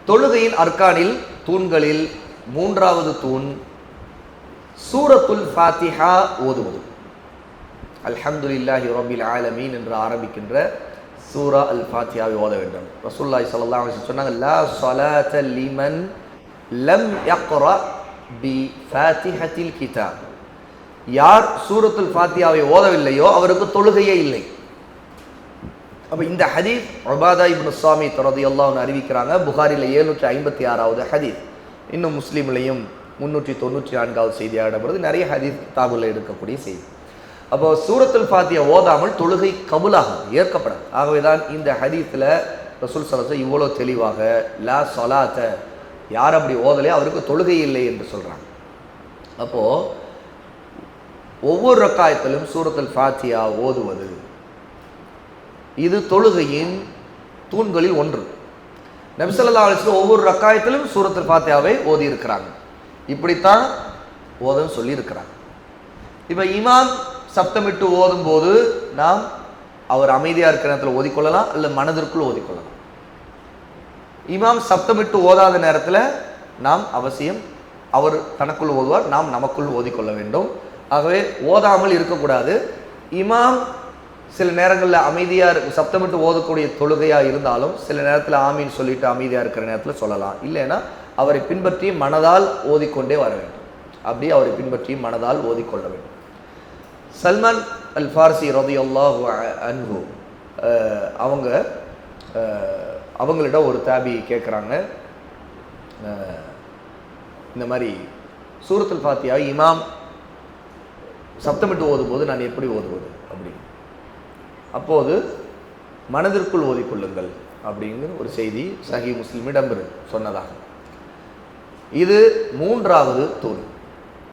தொழுகையின் அர்கானில் தூண்களில் மூன்றாவது தூண் சூரத்துல் ஃபாத்திஹா ஓதுவது. அல்ஹம்துலில்லாஹி ரப்பில் ஆலமீன் என்று ஆரம்பிக்கின்ற சூரா அல் ஃபாத்திஹாவை ஓத வேண்டும். ரசூலுல்லாஹி ஸல்லல்லாஹு அலைஹி வஸல்லம் சொன்னாங்க, லா ஸலாத லிமன் லம் யக்ரா பி ஃபாத்திஹத்தில் கிதாப். யார் சூரத்துல் ஃபாத்திஹாவை ஓதவில்லையோ அவருக்கு தொழுகையே இல்லை. அப்போ இந்த ஹதீஸ் உபாதா இப்னு ஸாமித் ரலியல்லாஹு அன்ஹு அறிவிக்கிறாங்க. புகாரில 756வது ஹதீஸ், இன்னும் முஸ்லீம்லையும் 394வது செய்தியாக இடம்பெறுது. நிறைய ஹதீஸ் கிதாபுல எடுக்கக்கூடிய செய்தி. அப்போ சூரத்துல் ஃபாத்திஹா ஓதாமல் தொழுகை கபூலாகும், ஏற்கப்படாது. ஆகவே தான் இந்த ஹதீஸில் ரசூல் ஸல்லல்லாஹு அலைஹி வஸல்லம் இவ்வளோ தெளிவாக லா ஸலாத்த, யார் அப்படி ஓதலையோ அவருக்கு தொழுகை இல்லை என்று சொல்கிறாங்க. அப்போது ஒவ்வொரு ரக்காயத்திலும் சூரத்துல் ஃபாத்திஹா ஓதுவது இது தொழுகையின் தூண்களில் ஒன்று. நபி ஸல்லல்லாஹு அலைஹி வஸல்லம் ஒவ்வொரு ரக்காயத்திலும் சூரத்துல் ஃபாத்திஹாவை ஓதி இருக்கிறாங்க. இப்படித்தான் ஓதன்னு சொல்லி இருக்கிறாங்க. இப்போ இமாம் சப்தமிட்டு ஓதும் போது நாம் அவர் அமைதியாக இருக்கிற நேரத்தில் ஓதிக்கொள்ளலாம், அல்ல மனதிற்குள் ஓதிக்கொள்ளலாம். இமாம் சப்தமிட்டு ஓதாத நேரத்தில் நாம் அவசியம் அவர் தனக்குள் ஓதுவார், நாம் நமக்குள் ஓதிக்கொள்ள வேண்டும். ஆகவே ஓதாமல் இருக்கக்கூடாது. இமாம் சில நேரங்களில் அமைதியாக சப்தமிட்டு ஓதக்கூடிய தொழுகையாக இருந்தாலும் சில நேரத்தில் ஆமீன் சொல்லிட்டு அமைதியாக இருக்கிற நேரத்தில் சொல்லலாம். இல்லைன்னா அவரை பின்பற்றி மனதால் ஓதிக்கொண்டே வர வேண்டும். அப்படி அவரை பின்பற்றி மனதால் ஓதிக்கொள்ள வேண்டும். சல்மான் அல் ஃபார்சி ரலியல்லாஹு அன்ஹு அவங்களிடம் ஒரு தாபி கேட்குறாங்க, இந்த மாதிரி சூரத்துல் ஃபாத்திஹா இமாம் சப்தமிட்டு ஓதும்போது நான் எப்படி ஓதுவது அப்படி. அப்போது மனதிற்குள் ஓதிக்கொள்ளுங்கள் அப்படிங்கிற ஒரு செய்தி சஹீஹ் முஸ்லிம் இடம்பெறும் சொன்னதாக. இது மூன்றாவது தூண்.